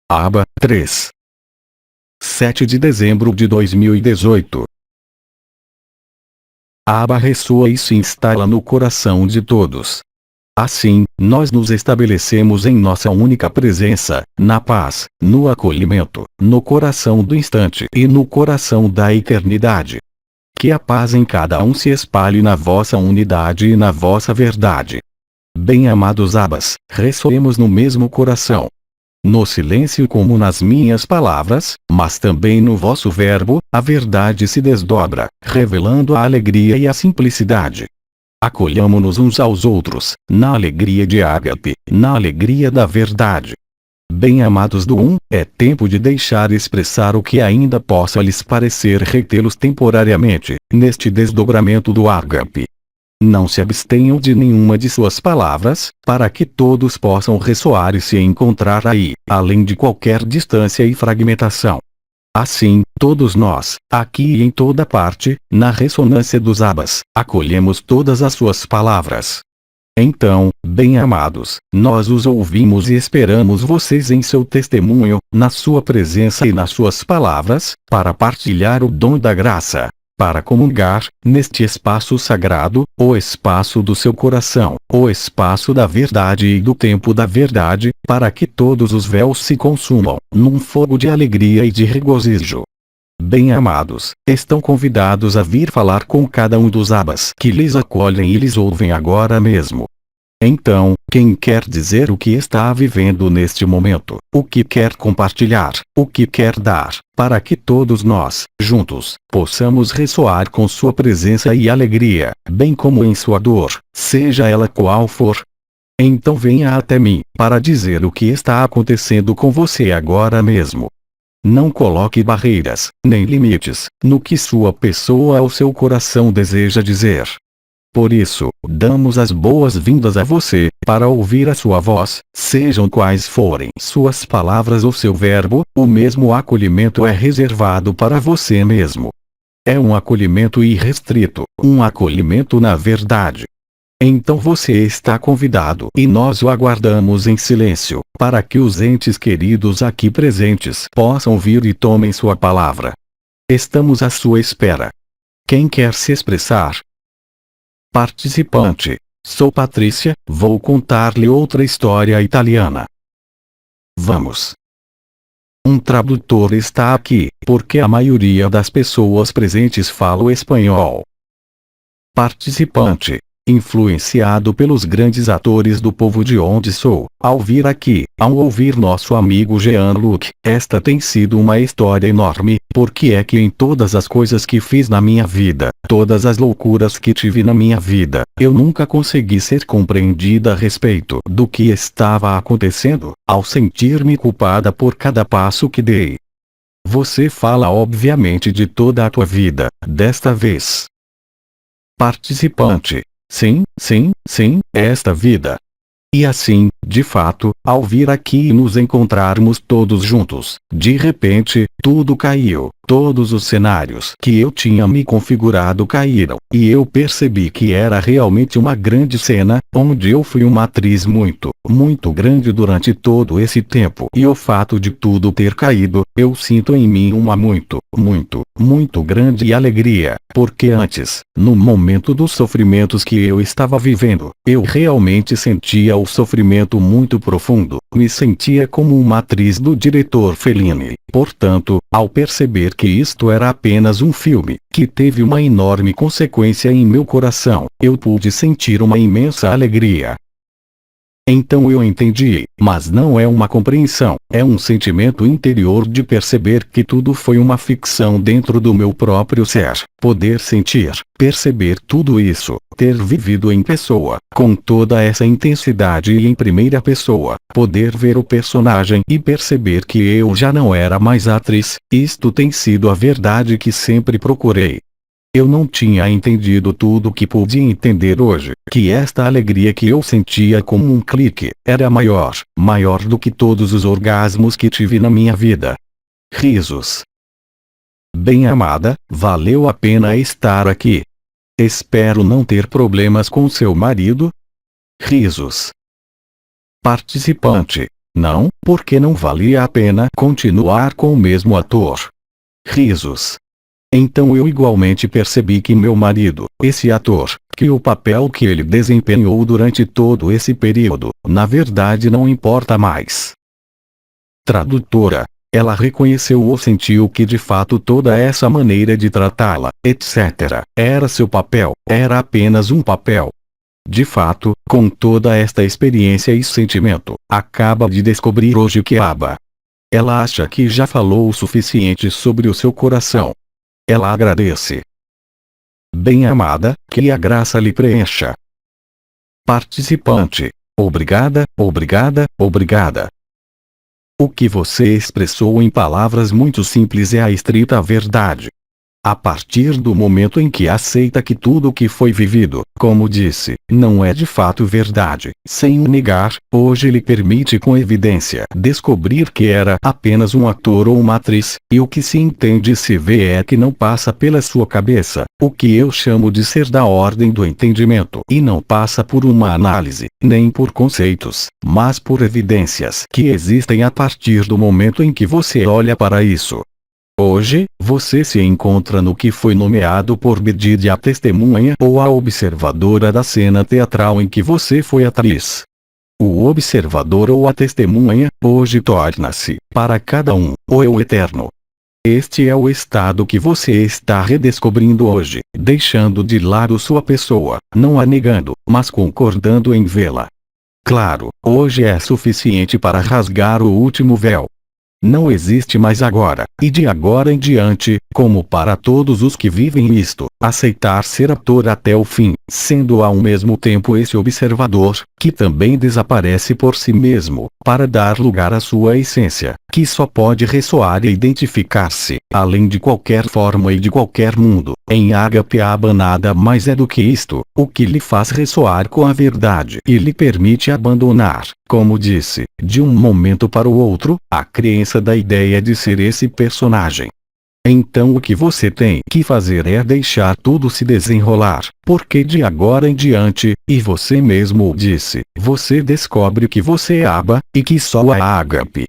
Aba 3. 7 de dezembro de 2018. A aba ressoa e se instala no coração de todos. Assim, nós nos estabelecemos em nossa única presença, na paz, no acolhimento, no coração do instante e no coração da eternidade. Que a paz em cada um se espalhe na vossa unidade e na vossa verdade. Bem-amados abas, ressoemos no mesmo coração. No silêncio como nas minhas palavras, mas também no vosso verbo, a verdade se desdobra, revelando a alegria e a simplicidade. Acolhamo-nos uns aos outros, na alegria de ágape, na alegria da verdade. Bem-amados do é tempo de deixar expressar o que ainda possa lhes parecer retê-los temporariamente, neste desdobramento do ágape. Não se abstenham de nenhuma de suas palavras, para que todos possam ressoar e se encontrar aí, além de qualquer distância e fragmentação. Assim, todos nós, aqui e em toda parte, na ressonância dos abas, acolhemos todas as suas palavras. Então, bem-amados, nós os ouvimos e esperamos vocês em seu testemunho, na sua presença e nas suas palavras, para partilhar o dom da graça. Para comungar, neste espaço sagrado, o espaço do seu coração, o espaço da verdade e do tempo da verdade, para que todos os véus se consumam, num fogo de alegria e de regozijo. Bem-amados, estão convidados a vir falar com cada um dos abas que lhes acolhem e lhes ouvem agora mesmo. Então, quem quer dizer o que está vivendo neste momento, o que quer compartilhar, o que quer dar, para que todos nós, juntos, possamos ressoar com sua presença e alegria, bem como em sua dor, seja ela qual for. Então venha até mim, para dizer o que está acontecendo com você agora mesmo. Não coloque barreiras, nem limites, no que sua pessoa ou seu coração deseja dizer. Por isso, damos as boas-vindas a você, para ouvir a sua voz, sejam quais forem suas palavras ou seu verbo, o mesmo acolhimento é reservado para você mesmo. É um acolhimento irrestrito, um acolhimento na verdade. Então você está convidado e nós o aguardamos em silêncio, para que os entes queridos aqui presentes possam vir e tomem sua palavra. Estamos à sua espera. Quem quer se expressar? Participante: sou Patrícia, vou contar-lhe outra história italiana. Vamos. Um tradutor está aqui, porque a maioria das pessoas presentes fala espanhol. Participante: influenciado pelos grandes atores do povo de onde sou, ao vir aqui, ao ouvir nosso amigo Jean-Luc, esta tem sido uma história enorme, porque é que em todas as coisas que fiz na minha vida, todas as loucuras que tive na minha vida, eu nunca consegui ser compreendida a respeito do que estava acontecendo, ao sentir-me culpada por cada passo que dei. Você fala obviamente de toda a tua vida, desta vez. Participante: sim, esta vida. E assim, de fato, ao vir aqui e nos encontrarmos todos juntos, de repente, tudo caiu, todos os cenários que eu tinha me configurado caíram, e eu percebi que era realmente uma grande cena, onde eu fui uma atriz muito grande durante todo esse tempo. E o fato de tudo ter caído, eu sinto em mim uma muito grande alegria, porque antes, no momento dos sofrimentos que eu estava vivendo, eu realmente sentia o sofrimento muito profundo, me sentia como uma atriz do diretor Fellini. Portanto, ao perceber que isto era apenas um filme, que teve uma enorme consequência em meu coração, eu pude sentir uma imensa alegria. Então eu entendi, mas não é uma compreensão, é um sentimento interior de perceber que tudo foi uma ficção dentro do meu próprio ser, poder sentir, perceber tudo isso, ter vivido em pessoa, com toda essa intensidade e em primeira pessoa, poder ver o personagem e perceber que eu já não era mais a atriz, isto tem sido a verdade que sempre procurei. Eu não tinha entendido tudo o que pude entender hoje, que esta alegria que eu sentia como um clique, era maior do que todos os orgasmos que tive na minha vida. Risos. Bem-amada, valeu a pena estar aqui. Espero não ter problemas com seu marido. Risos. Participante: Não, porque não valia a pena continuar com o mesmo ator. Risos. Então eu igualmente percebi que meu marido, esse ator, que o papel que ele desempenhou durante todo esse período, na verdade não importa mais. Tradutora. Ela reconheceu ou sentiu que de fato toda essa maneira de tratá-la, etc., era seu papel, era apenas um papel. De fato, com toda esta experiência e sentimento, acaba de descobrir hoje que ela acha que já falou o suficiente sobre o seu coração. Ela agradece. Bem-amada, que a graça lhe preencha. Participante. Obrigada, obrigada, obrigada. O que você expressou em palavras muito simples é a estrita verdade. A partir do momento em que aceita que tudo o que foi vivido, como disse, não é de fato verdade, sem o negar, hoje lhe permite com evidência descobrir que era apenas um ator ou uma atriz, e o que se entende e se vê é que não passa pela sua cabeça, o que eu chamo de ser da ordem do entendimento, e não passa por uma análise, nem por conceitos, mas por evidências que existem a partir do momento em que você olha para isso. Hoje, você se encontra no que foi nomeado por Bridget a testemunha ou a observadora da cena teatral em que você foi atriz. O observador ou a testemunha, hoje torna-se, para cada um, o eu eterno. Este é o estado que você está redescobrindo hoje, deixando de lado sua pessoa, não a negando, mas concordando em vê-la. Claro, hoje é suficiente para rasgar o último véu. Não existe mais agora, e de agora em diante, como para todos os que vivem isto, aceitar ser ator até o fim, sendo ao mesmo tempo esse observador, que também desaparece por si mesmo, para dar lugar à sua essência, que só pode ressoar e identificar-se, além de qualquer forma e de qualquer mundo. Em Ágape Abba nada mais é do que isto, o que lhe faz ressoar com a verdade e lhe permite abandonar, como disse, de um momento para o outro, a crença da ideia de ser esse personagem. Então o que você tem que fazer é deixar tudo se desenrolar, porque de agora em diante, e você mesmo o disse, você descobre que você é Abba, e que só há Ágape.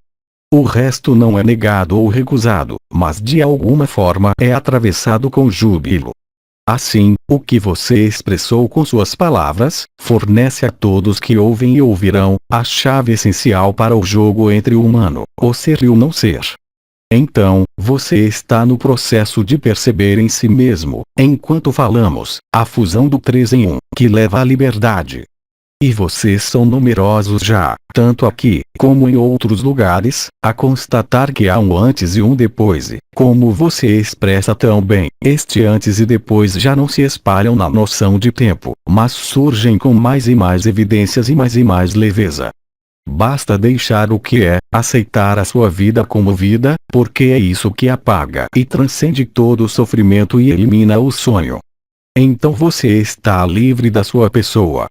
O resto não é negado ou recusado, mas de alguma forma é atravessado com júbilo. Assim, o que você expressou com suas palavras, fornece a todos que ouvem e ouvirão, a chave essencial para o jogo entre o humano, o ser e o não ser. Então, você está no processo de perceber em si mesmo, enquanto falamos, a fusão do 3 em 1, que leva à liberdade. E vocês são numerosos já, tanto aqui, como em outros lugares, a constatar que há um antes e um depois e, como você expressa tão bem, este antes e depois já não se espalham na noção de tempo, mas surgem com mais e mais evidências e mais leveza. Basta deixar o que é, aceitar a sua vida como vida, porque é isso que apaga e transcende todo o sofrimento e elimina o sonho. Então você está livre da sua pessoa.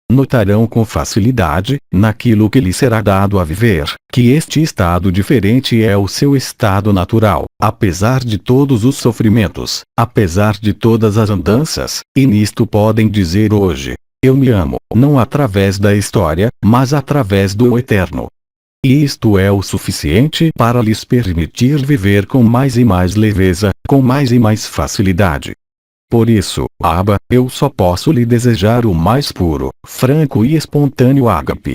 Notarão com facilidade, naquilo que lhe será dado a viver, que este estado diferente é o seu estado natural, apesar de todos os sofrimentos, apesar de todas as andanças, e nisto podem dizer hoje: eu me amo, não através da história, mas através do eterno. E isto é o suficiente para lhes permitir viver com mais e mais leveza, com mais e mais facilidade. Por isso, Abba, eu só posso lhe desejar o mais puro, franco e espontâneo ágape.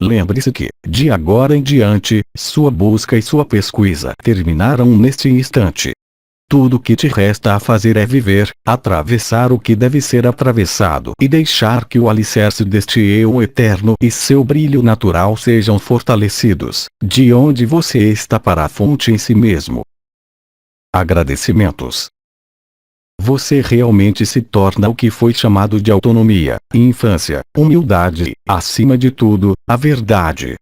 Lembre-se que, de agora em diante, sua busca e sua pesquisa terminarão neste instante. Tudo que te resta a fazer é viver, atravessar o que deve ser atravessado e deixar que o alicerce deste eu eterno e seu brilho natural sejam fortalecidos, de onde você está para a fonte em si mesmo. Agradecimentos. Você realmente se torna o que foi chamado de autonomia, infância, humildade e, acima de tudo, a verdade.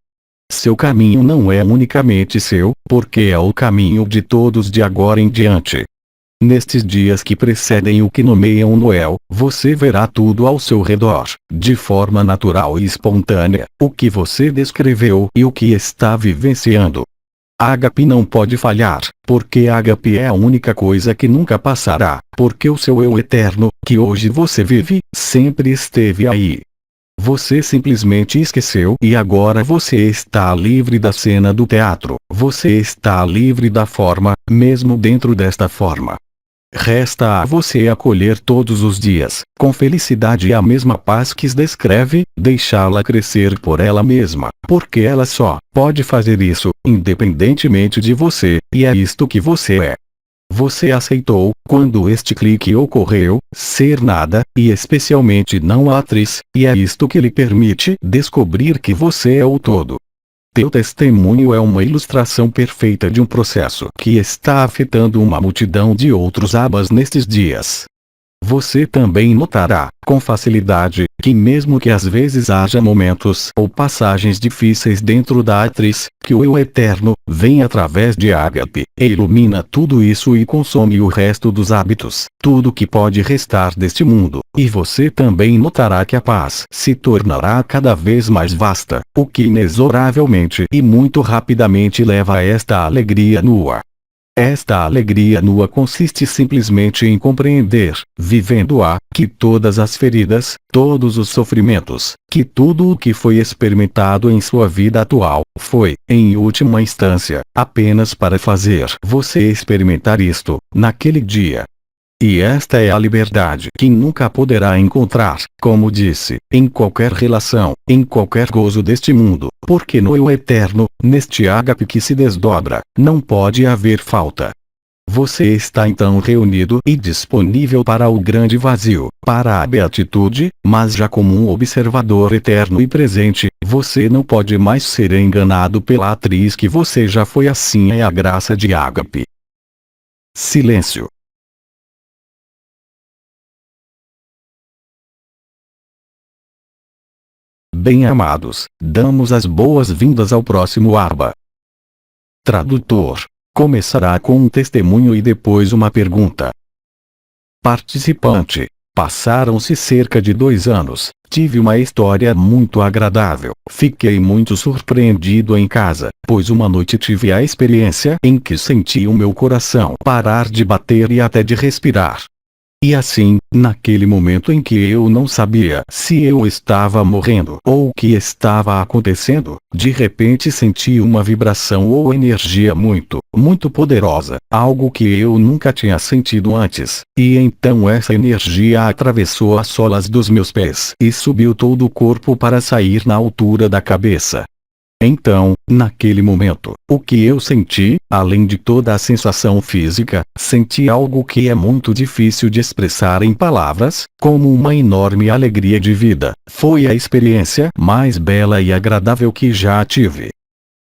Seu caminho não é unicamente seu, porque é o caminho de todos de agora em diante. Nestes dias que precedem o que nomeiam Noel, você verá tudo ao seu redor, de forma natural e espontânea, o que você descreveu e o que está vivenciando. Ágape não pode falhar, porque Ágape é a única coisa que nunca passará, porque o seu eu eterno, que hoje você vive, sempre esteve aí. Você simplesmente esqueceu e agora você está livre da cena do teatro. Você está livre da forma, mesmo dentro desta forma. Resta a você acolher todos os dias, com felicidade a mesma paz que descreve, deixá-la crescer por ela mesma, porque ela só pode fazer isso, independentemente de você, e é isto que você é. Você aceitou, quando este clique ocorreu, ser nada, e especialmente não a atriz, e é isto que lhe permite descobrir que você é o todo. Teu testemunho é uma ilustração perfeita de um processo que está afetando uma multidão de outros abas nestes dias. Você também notará, com facilidade, que mesmo que às vezes haja momentos ou passagens difíceis dentro da atriz, que o Eu Eterno vem através de Ágape, e ilumina tudo isso e consome o resto dos hábitos, tudo que pode restar deste mundo, e você também notará que a paz se tornará cada vez mais vasta, o que inexoravelmente e muito rapidamente leva a esta alegria nua. Esta alegria nua consiste simplesmente em compreender, vivendo-a, que todas as feridas, todos os sofrimentos, que tudo o que foi experimentado em sua vida atual, foi, em última instância, apenas para fazer você experimentar isto, naquele dia. E esta é a liberdade que nunca poderá encontrar, como disse, em qualquer relação, em qualquer gozo deste mundo, porque no Eu Eterno, neste ágape que se desdobra, não pode haver falta. Você está então reunido e disponível para o grande vazio, para a beatitude, mas já como um observador eterno e presente, você não pode mais ser enganado pela atriz que você já foi. Assim é a graça de ágape. Silêncio. Bem-amados, damos as boas-vindas ao próximo Aba. Tradutor. Começará com um testemunho e depois uma pergunta. Participante. Passaram-se cerca de 2 anos, tive uma história muito agradável. Fiquei muito surpreendido em casa, pois uma noite tive a experiência em que senti o meu coração parar de bater e até de respirar. E assim, naquele momento em que eu não sabia se eu estava morrendo ou o que estava acontecendo, de repente senti uma vibração ou energia muito, muito poderosa, algo que eu nunca tinha sentido antes, e então essa energia atravessou as solas dos meus pés e subiu todo o corpo para sair na altura da cabeça. Então, naquele momento, o que eu senti, além de toda a sensação física, senti algo que é muito difícil de expressar em palavras, como uma enorme alegria de vida. Foi a experiência mais bela e agradável que já tive.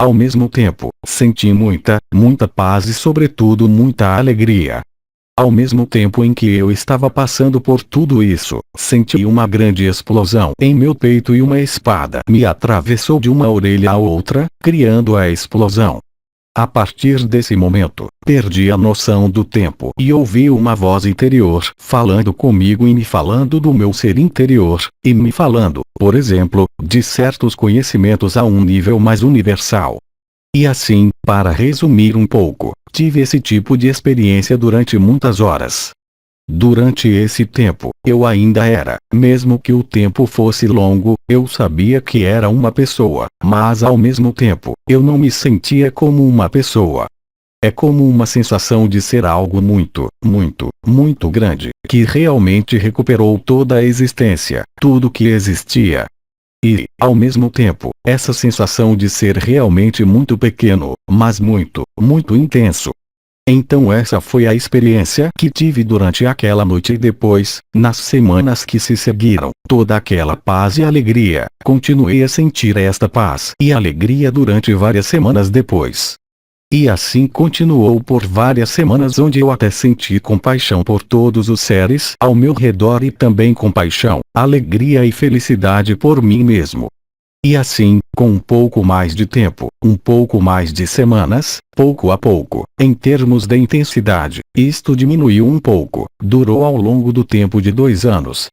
Ao mesmo tempo, senti muita, muita paz e sobretudo muita alegria. Ao mesmo tempo em que eu estava passando por tudo isso, senti uma grande explosão em meu peito e uma espada me atravessou de uma orelha à outra, criando a explosão. A partir desse momento, perdi a noção do tempo e ouvi uma voz interior falando comigo e me falando do meu ser interior, e me falando, por exemplo, de certos conhecimentos a um nível mais universal. E assim, para resumir um pouco, tive esse tipo de experiência durante muitas horas. Durante esse tempo, eu ainda era, mesmo que o tempo fosse longo, eu sabia que era uma pessoa, mas ao mesmo tempo, eu não me sentia como uma pessoa. É como uma sensação de ser algo muito, muito, muito grande, que realmente recuperou toda a existência, tudo que existia. E, ao mesmo tempo, essa sensação de ser realmente muito pequeno, mas muito, muito intenso. Então essa foi a experiência que tive durante aquela noite e depois, nas semanas que se seguiram, toda aquela paz e alegria. Continuei a sentir esta paz e alegria durante várias semanas depois. E assim continuou por várias semanas, onde eu até senti compaixão por todos os seres ao meu redor e também compaixão, alegria e felicidade por mim mesmo. E assim, com um pouco mais de tempo, um pouco mais de semanas, pouco a pouco, em termos de intensidade, isto diminuiu um pouco, durou ao longo do tempo de 2 anos.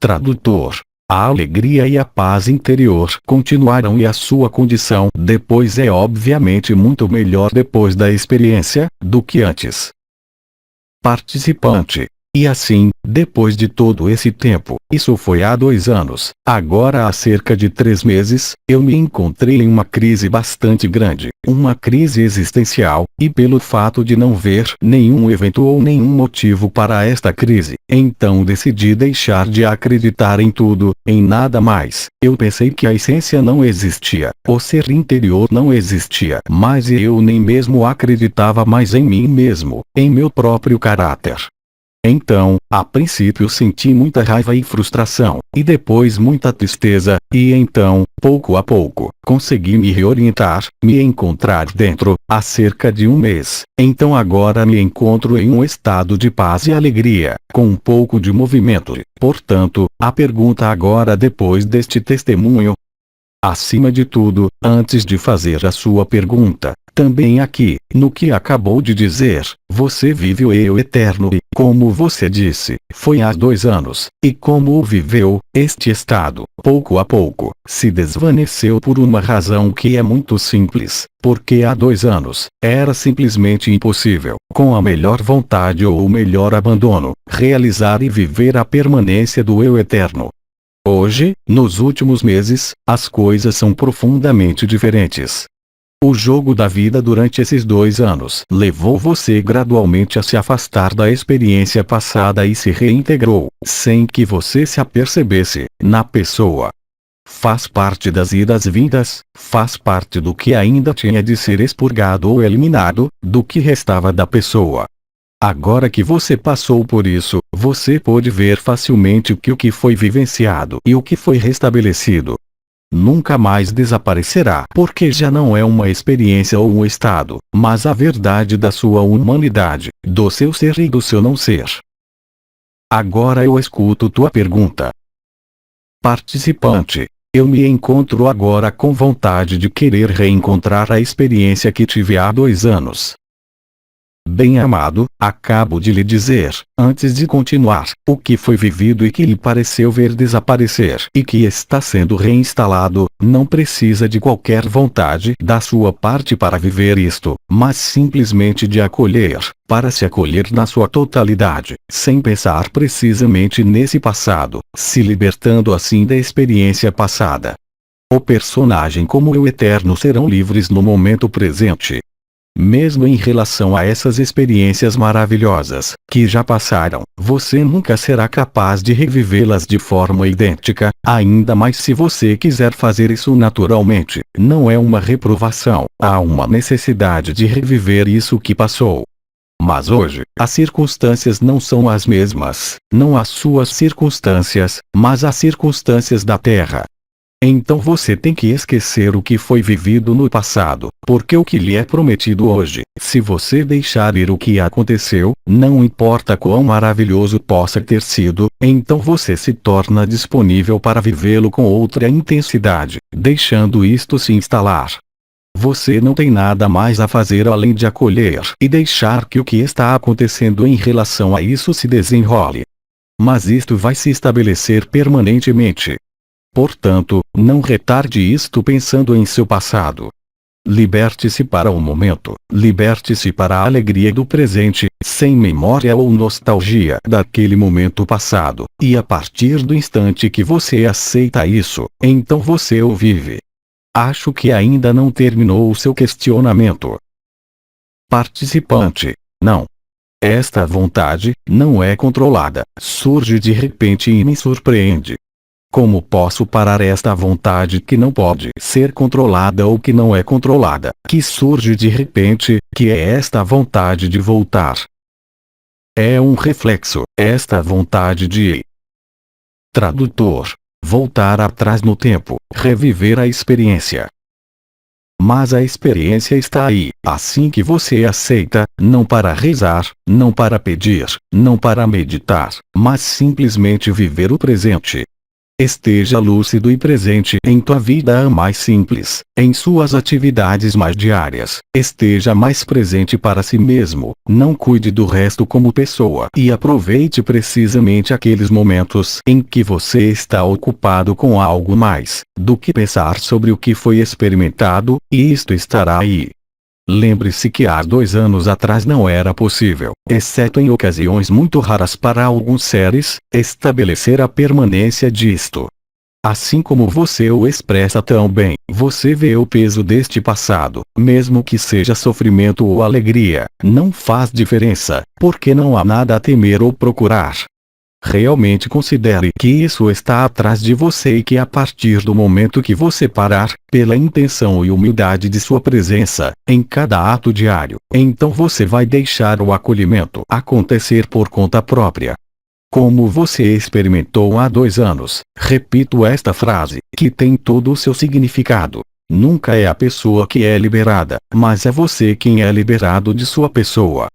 Tradutor. A alegria e a paz interior continuaram e a sua condição depois é obviamente muito melhor depois da experiência, do que antes. Participante. E assim, depois de todo esse tempo, isso foi há 2 anos, agora há cerca de 3 meses, eu me encontrei em uma crise bastante grande, uma crise existencial, e pelo fato de não ver nenhum evento ou nenhum motivo para esta crise, então decidi deixar de acreditar em tudo, em nada mais. Eu pensei que a essência não existia, o ser interior não existia, mas eu nem mesmo acreditava mais em mim mesmo, em meu próprio caráter. Então, a princípio senti muita raiva e frustração, e depois muita tristeza, e então, pouco a pouco, consegui me reorientar, me encontrar dentro, há cerca de 1 mês. Então agora me encontro em um estado de paz e alegria, com um pouco de movimento. Portanto, a pergunta agora depois deste testemunho. Acima de tudo, antes de fazer a sua pergunta, também aqui, no que acabou de dizer, você vive o eu eterno e, como você disse, foi há 2 anos, e como o viveu, este estado, pouco a pouco, se desvaneceu por uma razão que é muito simples, porque há 2 anos, era simplesmente impossível, com a melhor vontade ou o melhor abandono, realizar e viver a permanência do eu eterno. Hoje, nos últimos meses, as coisas são profundamente diferentes. O jogo da vida durante esses 2 anos levou você gradualmente a se afastar da experiência passada e se reintegrou, sem que você se apercebesse, na pessoa. Faz parte das idas-vindas, faz parte do que ainda tinha de ser expurgado ou eliminado, do que restava da pessoa. Agora que você passou por isso, você pôde ver facilmente o que foi vivenciado e o que foi restabelecido. Nunca mais desaparecerá, porque já não é uma experiência ou um estado, mas a verdade da sua humanidade, do seu ser e do seu não ser. Agora eu escuto tua pergunta. Participante. Eu me encontro agora com vontade de querer reencontrar a experiência que tive há 2 anos. Bem-amado, acabo de lhe dizer, antes de continuar, o que foi vivido e que lhe pareceu ver desaparecer e que está sendo reinstalado, não precisa de qualquer vontade da sua parte para viver isto, mas simplesmente de acolher, para se acolher na sua totalidade, sem pensar precisamente nesse passado, se libertando assim da experiência passada. O personagem como o eterno serão livres no momento presente. Mesmo em relação a essas experiências maravilhosas, que já passaram, você nunca será capaz de revivê-las de forma idêntica, ainda mais se você quiser fazer isso naturalmente. Não é uma reprovação, há uma necessidade de reviver isso que passou. Mas hoje, as circunstâncias não são as mesmas, não as suas circunstâncias, mas as circunstâncias da Terra. Então você tem que esquecer o que foi vivido no passado, porque o que lhe é prometido hoje, se você deixar ir o que aconteceu, não importa quão maravilhoso possa ter sido, então você se torna disponível para vivê-lo com outra intensidade, deixando isto se instalar. Você não tem nada mais a fazer além de acolher e deixar que o que está acontecendo em relação a isso se desenrole. Mas isto vai se estabelecer permanentemente. Portanto, não retarde isto pensando em seu passado. Liberte-se para o momento, liberte-se para a alegria do presente, sem memória ou nostalgia daquele momento passado, e a partir do instante que você aceita isso, então você o vive. Acho que ainda não terminou o seu questionamento. Participante. Não. Esta vontade não é controlada, surge de repente e me surpreende. Como posso parar esta vontade que não pode ser controlada ou que não é controlada, que surge de repente, que é esta vontade de voltar? É um reflexo, esta vontade de tradutor, voltar atrás no tempo, reviver a experiência. Mas a experiência está aí, assim que você aceita, não para rezar, não para pedir, não para meditar, mas simplesmente viver o presente. Esteja lúcido e presente em tua vida a mais simples, em suas atividades mais diárias. Esteja mais presente para si mesmo, não cuide do resto como pessoa e aproveite precisamente aqueles momentos em que você está ocupado com algo mais do que pensar sobre o que foi experimentado, e isto estará aí. Lembre-se que há 2 anos atrás não era possível, exceto em ocasiões muito raras para alguns seres, estabelecer a permanência disto. Assim como você o expressa tão bem, você vê o peso deste passado, mesmo que seja sofrimento ou alegria, não faz diferença, porque não há nada a temer ou procurar. Realmente considere que isso está atrás de você e que a partir do momento que você parar, pela intenção e humildade de sua presença, em cada ato diário, então você vai deixar o acolhimento acontecer por conta própria. Como você experimentou há 2 anos, repito esta frase, que tem todo o seu significado. Nunca é a pessoa que é liberada, mas é você quem é liberado de sua pessoa.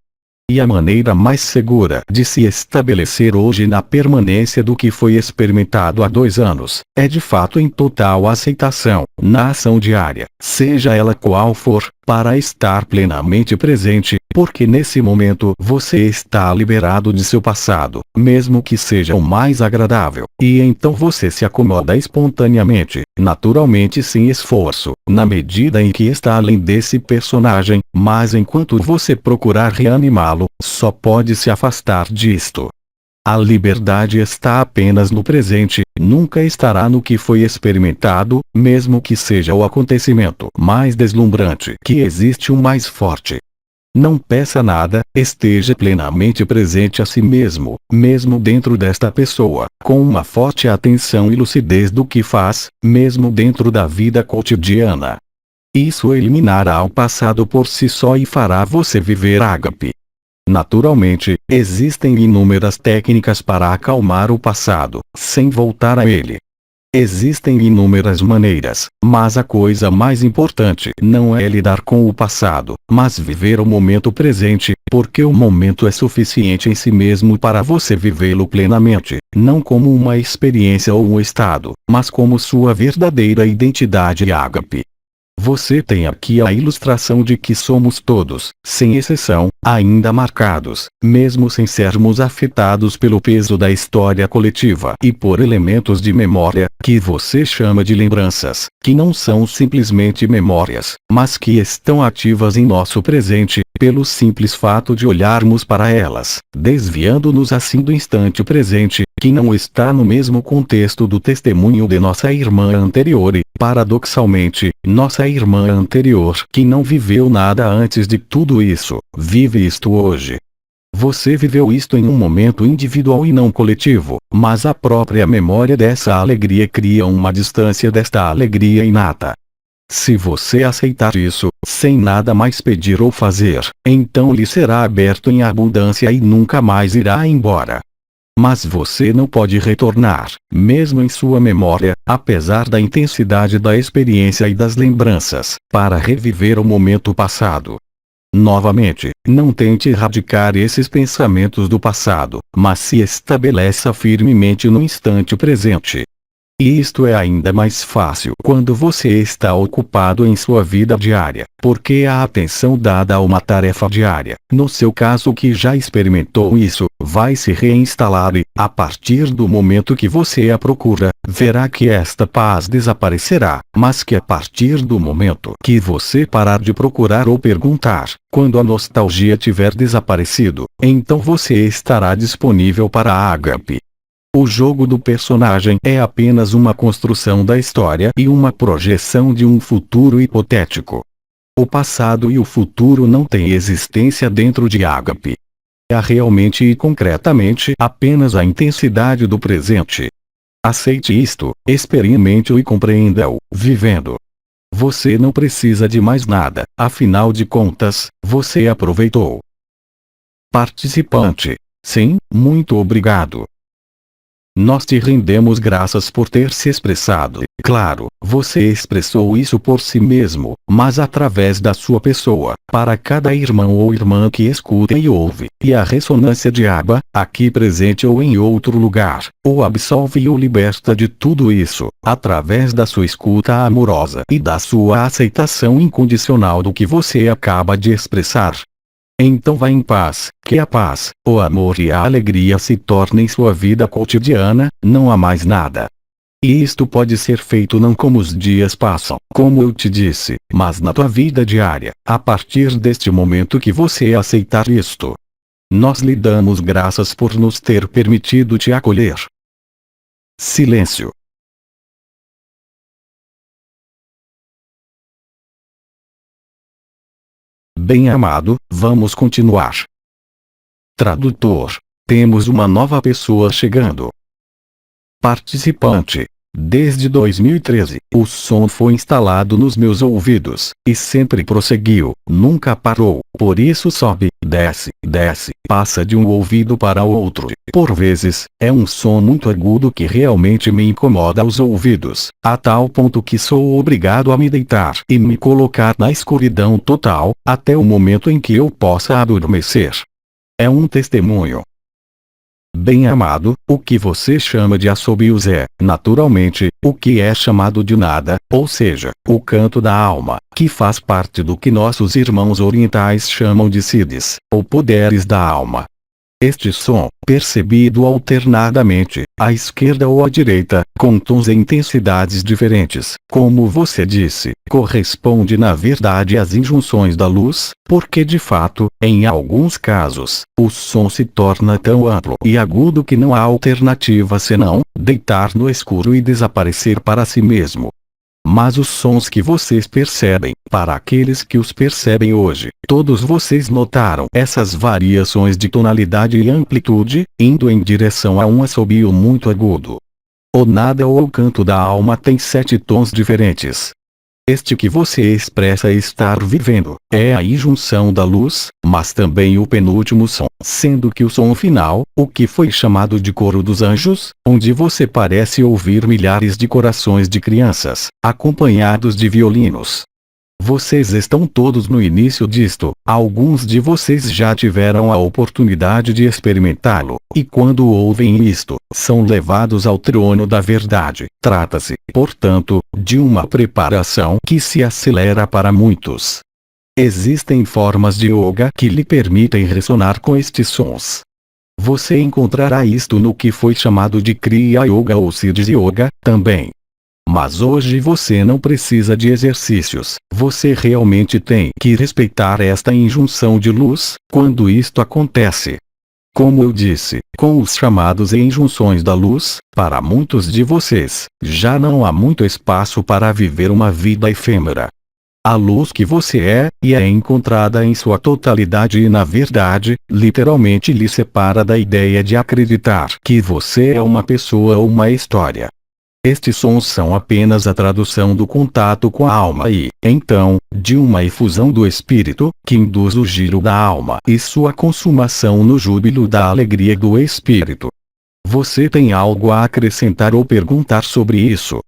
E a maneira mais segura de se estabelecer hoje na permanência do que foi experimentado há 2 anos, é de fato em total aceitação, na ação diária, seja ela qual for, para estar plenamente presente, porque nesse momento você está liberado de seu passado, mesmo que seja o mais agradável, e então você se acomoda espontaneamente, naturalmente sem esforço, na medida em que está além desse personagem, mas enquanto você procurar reanimá-lo, só pode se afastar disto. A liberdade está apenas no presente, nunca estará no que foi experimentado, mesmo que seja o acontecimento mais deslumbrante que existe o mais forte. Não peça nada, esteja plenamente presente a si mesmo, mesmo dentro desta pessoa, com uma forte atenção e lucidez do que faz, mesmo dentro da vida cotidiana. Isso eliminará o passado por si só e fará você viver ágape. Naturalmente, existem inúmeras técnicas para acalmar o passado, sem voltar a ele. Existem inúmeras maneiras, mas a coisa mais importante não é lidar com o passado, mas viver o momento presente, porque o momento é suficiente em si mesmo para você vivê-lo plenamente, não como uma experiência ou um estado, mas como sua verdadeira identidade ágape. Você tem aqui a ilustração de que somos todos, sem exceção, ainda marcados, mesmo sem sermos afetados pelo peso da história coletiva e por elementos de memória, que você chama de lembranças, que não são simplesmente memórias, mas que estão ativas em nosso presente, pelo simples fato de olharmos para elas, desviando-nos assim do instante presente, que não está no mesmo contexto do testemunho de nossa irmã anterior e, paradoxalmente, nossa irmã anterior, que não viveu nada antes de tudo isso, vive isto hoje. Você viveu isto em um momento individual e não coletivo, mas a própria memória dessa alegria cria uma distância desta alegria inata. Se você aceitar isso, sem nada mais pedir ou fazer, então lhe será aberto em abundância e nunca mais irá embora. Mas você não pode retornar, mesmo em sua memória, apesar da intensidade da experiência e das lembranças, para reviver o momento passado. Novamente, não tente erradicar esses pensamentos do passado, mas se estabeleça firmemente no instante presente. E isto é ainda mais fácil quando você está ocupado em sua vida diária, porque a atenção dada a uma tarefa diária, no seu caso que já experimentou isso, vai se reinstalar e, a partir do momento que você a procura, verá que esta paz desaparecerá, mas que a partir do momento que você parar de procurar ou perguntar, quando a nostalgia tiver desaparecido, então você estará disponível para a ágape. O jogo do personagem é apenas uma construção da história e uma projeção de um futuro hipotético. O passado e o futuro não têm existência dentro de ágape. Há realmente e concretamente apenas a intensidade do presente. Aceite isto, experimente-o e compreenda-o, vivendo. Você não precisa de mais nada, afinal de contas, você aproveitou. Participante: sim, muito obrigado. Nós te rendemos graças por ter se expressado. Claro, você expressou isso por si mesmo, mas através da sua pessoa, para cada irmão ou irmã que escuta e ouve, e a ressonância de Abba, aqui presente ou em outro lugar, o absolve e o liberta de tudo isso, através da sua escuta amorosa e da sua aceitação incondicional do que você acaba de expressar. Então vá em paz, que a paz, o amor e a alegria se tornem sua vida cotidiana, não há mais nada. E isto pode ser feito não como os dias passam, como eu te disse, mas na tua vida diária, a partir deste momento que você aceitar isto. Nós lhe damos graças por nos ter permitido te acolher. Silêncio. Bem-amado, vamos continuar. Tradutor. Temos uma nova pessoa chegando. Participante. Desde 2013, o som foi instalado nos meus ouvidos, e sempre prosseguiu, nunca parou, por isso sobe, desce, passa de um ouvido para o outro. Por vezes, é um som muito agudo que realmente me incomoda os ouvidos, a tal ponto que sou obrigado a me deitar e me colocar na escuridão total, até o momento em que eu possa adormecer. É um testemunho. Bem-amado, o que você chama de assobios é, naturalmente, o que é chamado de nada, ou seja, o canto da alma, que faz parte do que nossos irmãos orientais chamam de siddhis, ou poderes da alma. Este som, percebido alternadamente, à esquerda ou à direita, com tons e intensidades diferentes, como você disse, corresponde na verdade às injunções da luz, porque de fato, em alguns casos, o som se torna tão amplo e agudo que não há alternativa senão deitar no escuro e desaparecer para si mesmo. Mas os sons que vocês percebem, para aqueles que os percebem hoje, todos vocês notaram essas variações de tonalidade e amplitude, indo em direção a um assobio muito agudo. O nada ou o canto da alma tem 7 tons diferentes. Este que você expressa estar vivendo, é a injunção da luz, mas também o penúltimo som, sendo que o som final, o que foi chamado de coro dos anjos, onde você parece ouvir milhares de corações de crianças, acompanhados de violinos. Vocês estão todos no início disto, alguns de vocês já tiveram a oportunidade de experimentá-lo, e quando ouvem isto, são levados ao trono da verdade. Trata-se, portanto, de uma preparação que se acelera para muitos. Existem formas de yoga que lhe permitem ressonar com estes sons. Você encontrará isto no que foi chamado de Kriya Yoga ou Siddhi Yoga, também. Mas hoje você não precisa de exercícios, você realmente tem que respeitar esta injunção de luz, quando isto acontece. Como eu disse, com os chamados e injunções da luz, para muitos de vocês, já não há muito espaço para viver uma vida efêmera. A luz que você é, e é encontrada em sua totalidade e na verdade, literalmente lhe separa da ideia de acreditar que você é uma pessoa ou uma história. Estes sons são apenas a tradução do contato com a alma e, então, de uma efusão do espírito, que induz o giro da alma e sua consumação no júbilo da alegria do espírito. Você tem algo a acrescentar ou perguntar sobre isso?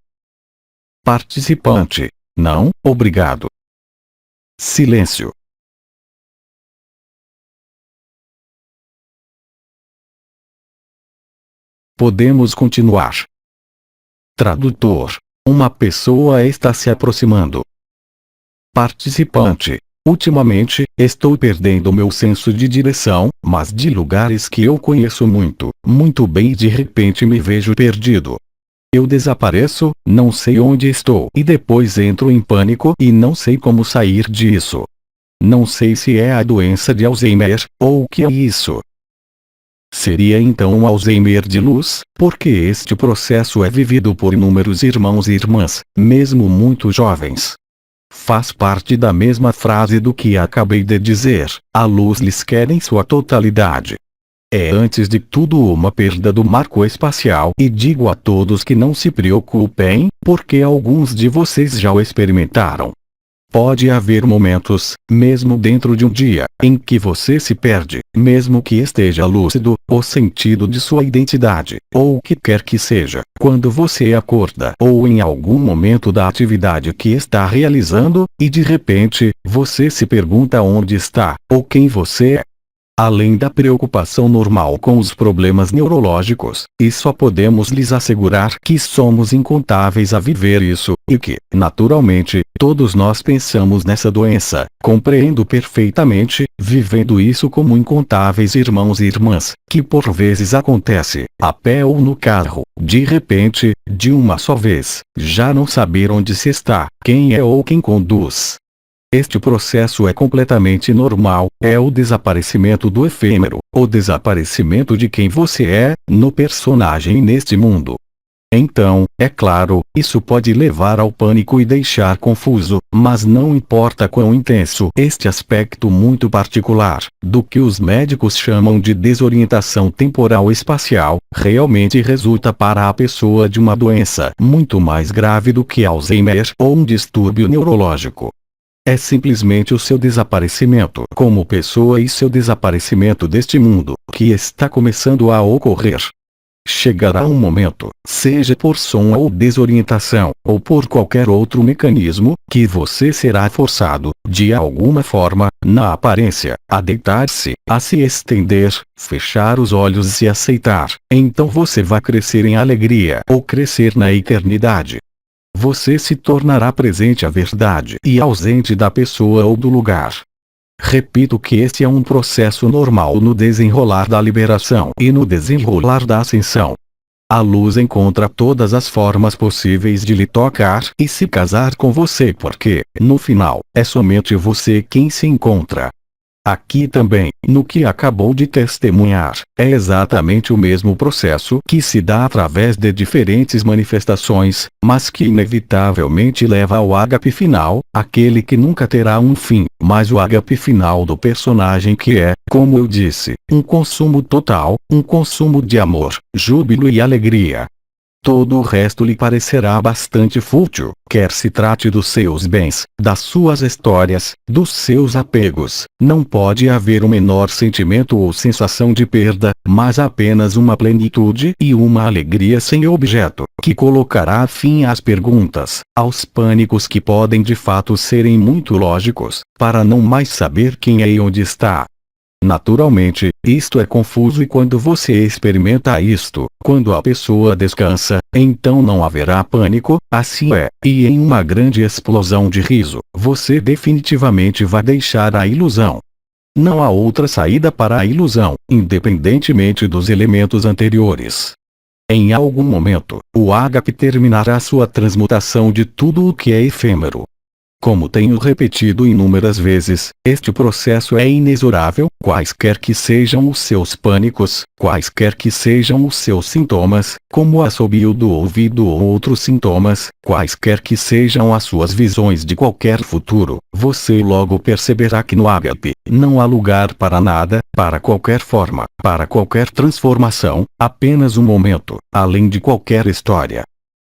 Participante. Não, obrigado. Silêncio. Podemos continuar. Tradutor. Uma pessoa está se aproximando. Participante. Ultimamente, estou perdendo meu senso de direção, mas de lugares que eu conheço muito bem e de repente me vejo perdido. Eu desapareço, não sei onde estou e depois entro em pânico e não sei como sair disso. Não sei se é a doença de Alzheimer, ou o que é isso. Seria então um Alzheimer de luz, porque este processo é vivido por inúmeros irmãos e irmãs, mesmo muito jovens. Faz parte da mesma frase do que acabei de dizer, a luz lhes quer em sua totalidade. É antes de tudo uma perda do marco espacial e digo a todos que não se preocupem, porque alguns de vocês já o experimentaram. Pode haver momentos, mesmo dentro de um dia, em que você se perde, mesmo que esteja lúcido, o sentido de sua identidade, ou o que quer que seja, quando você acorda ou em algum momento da atividade que está realizando, e de repente, você se pergunta onde está, ou quem você é. Além da preocupação normal com os problemas neurológicos, e só podemos lhes assegurar que somos incontáveis a viver isso, e que, naturalmente, todos nós pensamos nessa doença, compreendo perfeitamente, vivendo isso como incontáveis irmãos e irmãs, que por vezes acontece, a pé ou no carro, de repente, de uma só vez, já não saber onde se está, quem é ou quem conduz. Este processo é completamente normal, é o desaparecimento do efêmero, o desaparecimento de quem você é, no personagem neste mundo. Então, é claro, isso pode levar ao pânico e deixar confuso, mas não importa quão intenso este aspecto muito particular, do que os médicos chamam de desorientação temporal espacial, realmente resulta para a pessoa de uma doença muito mais grave do que Alzheimer ou um distúrbio neurológico. É simplesmente o seu desaparecimento como pessoa e seu desaparecimento deste mundo, que está começando a ocorrer. Chegará um momento, seja por som ou desorientação, ou por qualquer outro mecanismo, que você será forçado, de alguma forma, na aparência, a deitar-se, a se estender, fechar os olhos e aceitar. Então você vai crescer em alegria ou crescer na eternidade. Você se tornará presente à verdade e ausente da pessoa ou do lugar. Repito que este é um processo normal no desenrolar da liberação e no desenrolar da ascensão. A luz encontra todas as formas possíveis de lhe tocar e se casar com você porque, no final, é somente você quem se encontra. Aqui também, no que acabou de testemunhar, é exatamente o mesmo processo que se dá através de diferentes manifestações, mas que inevitavelmente leva ao ágape final, aquele que nunca terá um fim, mas o ágape final do personagem que é, como eu disse, um consumo total, um consumo de amor, júbilo e alegria. Todo o resto lhe parecerá bastante fútil, quer se trate dos seus bens, das suas histórias, dos seus apegos. Não pode haver o menor sentimento ou sensação de perda, mas apenas uma plenitude e uma alegria sem objeto, que colocará fim às perguntas, aos pânicos que podem de fato serem muito lógicos, para não mais saber quem é e onde está. Naturalmente, isto é confuso e quando você experimenta isto, quando a pessoa descansa, então não haverá pânico, assim é, e em uma grande explosão de riso, você definitivamente vai deixar a ilusão. Não há outra saída para a ilusão, independentemente dos elementos anteriores. Em algum momento, o ágape terminará sua transmutação de tudo o que é efêmero. Como tenho repetido inúmeras vezes, este processo é inexorável, quaisquer que sejam os seus pânicos, quaisquer que sejam os seus sintomas, como o assobio do ouvido ou outros sintomas, quaisquer que sejam as suas visões de qualquer futuro, você logo perceberá que no ágape, não há lugar para nada, para qualquer forma, para qualquer transformação, apenas um momento, além de qualquer história.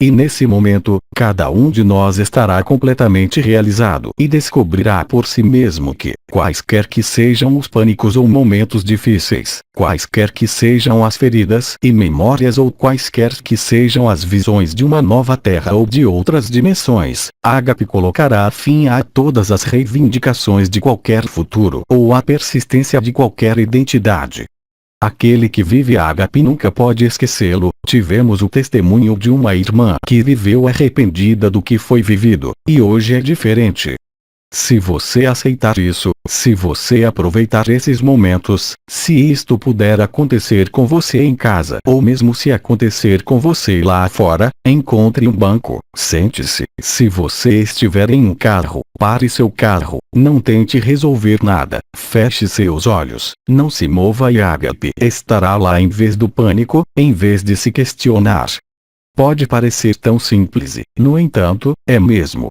E nesse momento, cada um de nós estará completamente realizado e descobrirá por si mesmo que, quaisquer que sejam os pânicos ou momentos difíceis, quaisquer que sejam as feridas e memórias ou quaisquer que sejam as visões de uma nova terra ou de outras dimensões, ágape colocará fim a todas as reivindicações de qualquer futuro ou a persistência de qualquer identidade. Aquele que vive ágape nunca pode esquecê-lo. Tivemos o testemunho de uma irmã que viveu arrependida do que foi vivido, e hoje é diferente. Se você aceitar isso, se você aproveitar esses momentos, se isto puder acontecer com você em casa ou mesmo se acontecer com você lá fora, encontre um banco, sente-se. Se você estiver em um carro, pare seu carro, não tente resolver nada, feche seus olhos, não se mova e ágape estará lá em vez do pânico, em vez de se questionar. Pode parecer tão simples e, no entanto, é mesmo.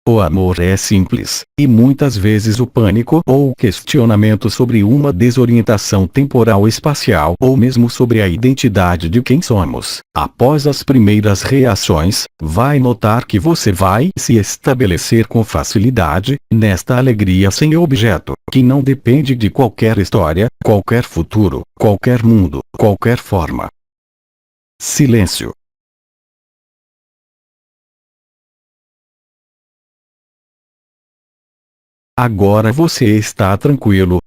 O amor é simples, e muitas vezes o pânico ou o questionamento sobre uma desorientação temporal espacial ou mesmo sobre a identidade de quem somos, após as primeiras reações, vai notar que você vai se estabelecer com facilidade, nesta alegria sem objeto, que não depende de qualquer história, qualquer futuro, qualquer mundo, qualquer forma. Silêncio. Agora você está tranquilo.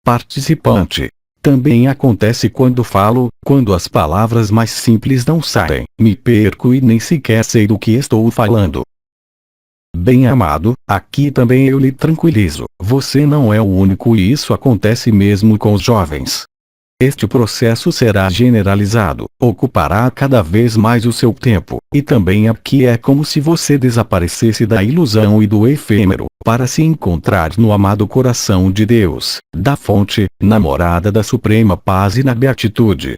Participante. Também acontece quando falo, quando as palavras mais simples não saem, me perco e nem sequer sei do que estou falando. Bem-amado, aqui também eu lhe tranquilizo, você não é o único e isso acontece mesmo com os jovens. Este processo será generalizado, ocupará cada vez mais o seu tempo, e também aqui é como se você desaparecesse da ilusão e do efêmero, para se encontrar no amado coração de Deus, da fonte, na morada da suprema paz e na beatitude.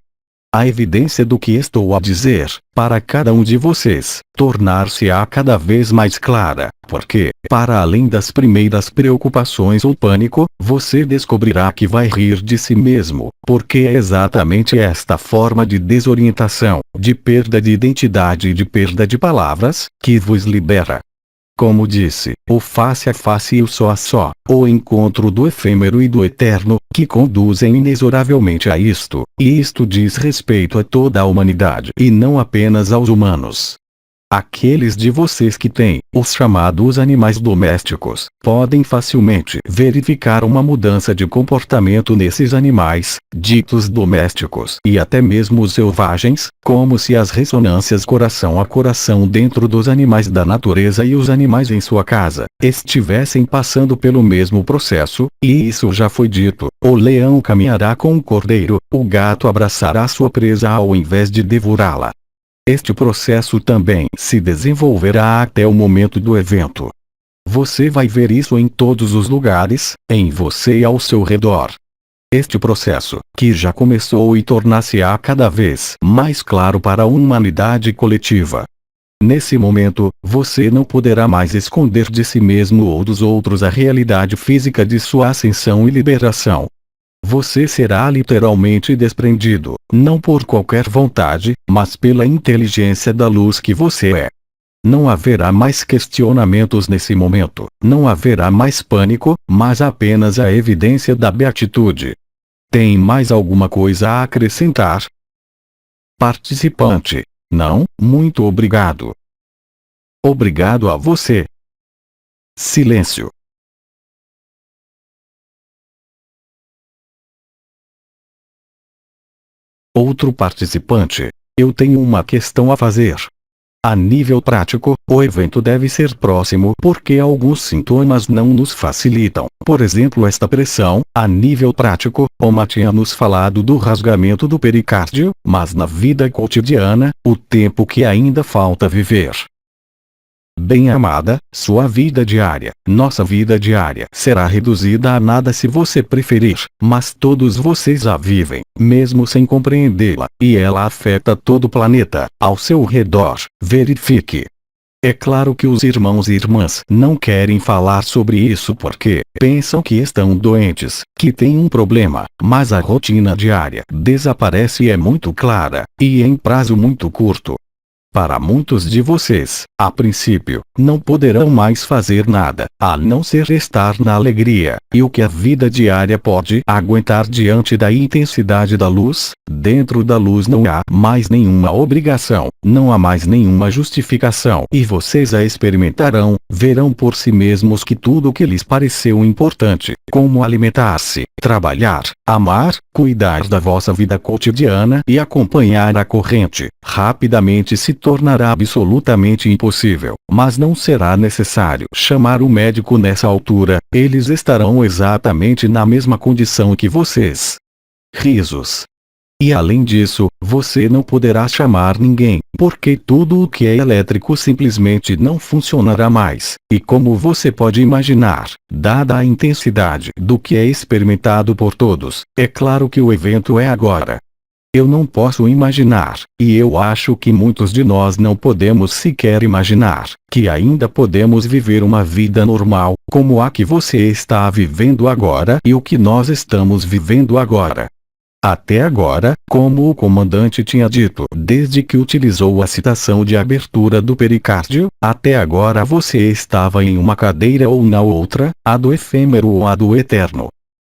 A evidência do que estou a dizer, para cada um de vocês, tornar-se-á cada vez mais clara, porque, para além das primeiras preocupações ou pânico, você descobrirá que vai rir de si mesmo, porque é exatamente esta forma de desorientação, de perda de identidade e de perda de palavras, que vos libera. Como disse, o face a face e o só a só, o encontro do efêmero e do eterno, que conduzem inexoravelmente a isto, e isto diz respeito a toda a humanidade e não apenas aos humanos. Aqueles de vocês que têm, os chamados animais domésticos, podem facilmente verificar uma mudança de comportamento nesses animais, ditos domésticos e até mesmo os selvagens, como se as ressonâncias coração a coração dentro dos animais da natureza e os animais em sua casa, estivessem passando pelo mesmo processo, e isso já foi dito, o leão caminhará com o cordeiro, o gato abraçará sua presa ao invés de devorá-la. Este processo também se desenvolverá até o momento do evento. Você vai ver isso em todos os lugares, em você e ao seu redor. Este processo, que já começou e tornar-se-á cada vez mais claro para a humanidade coletiva. Nesse momento, você não poderá mais esconder de si mesmo ou dos outros a realidade física de sua ascensão e liberação. Você será literalmente desprendido, não por qualquer vontade, mas pela inteligência da luz que você é. Não haverá mais questionamentos nesse momento, não haverá mais pânico, mas apenas a evidência da beatitude. Tem mais alguma coisa a acrescentar? Participante. Não, muito obrigado. Obrigado a você. Silêncio. Outro participante. Eu tenho uma questão a fazer. A nível prático, o evento deve ser próximo porque alguns sintomas não nos facilitam. Por exemplo, esta pressão, a nível prático, Oma tinha nos falado do rasgamento do pericárdio, mas na vida cotidiana, o tempo que ainda falta viver. Bem-amada, sua vida diária, nossa vida diária será reduzida a nada se você preferir, mas todos vocês a vivem, mesmo sem compreendê-la, e ela afeta todo o planeta, ao seu redor, verifique. É claro que os irmãos e irmãs não querem falar sobre isso porque pensam que estão doentes, que têm um problema, mas a rotina diária desaparece e é muito clara, e em prazo muito curto. Para muitos de vocês, a princípio, não poderão mais fazer nada, a não ser estar na alegria, e o que a vida diária pode aguentar diante da intensidade da luz, dentro da luz não há mais nenhuma obrigação, não há mais nenhuma justificação, e vocês a experimentarão, verão por si mesmos que tudo o que lhes pareceu importante, como alimentar-se, trabalhar, amar, cuidar da vossa vida cotidiana e acompanhar a corrente, rapidamente se tornará absolutamente impossível, mas não será necessário chamar o médico nessa altura, eles estarão exatamente na mesma condição que vocês. Risos. E além disso, você não poderá chamar ninguém, porque tudo o que é elétrico simplesmente não funcionará mais, e como você pode imaginar, dada a intensidade do que é experimentado por todos, é claro que o evento é agora. Eu não posso imaginar, e eu acho que muitos de nós não podemos sequer imaginar, que ainda podemos viver uma vida normal, como a que você está vivendo agora e o que nós estamos vivendo agora. Até agora, como o comandante tinha dito, desde que utilizou a citação de abertura do pericárdio, até agora você estava em uma cadeira ou na outra, a do efêmero ou a do eterno.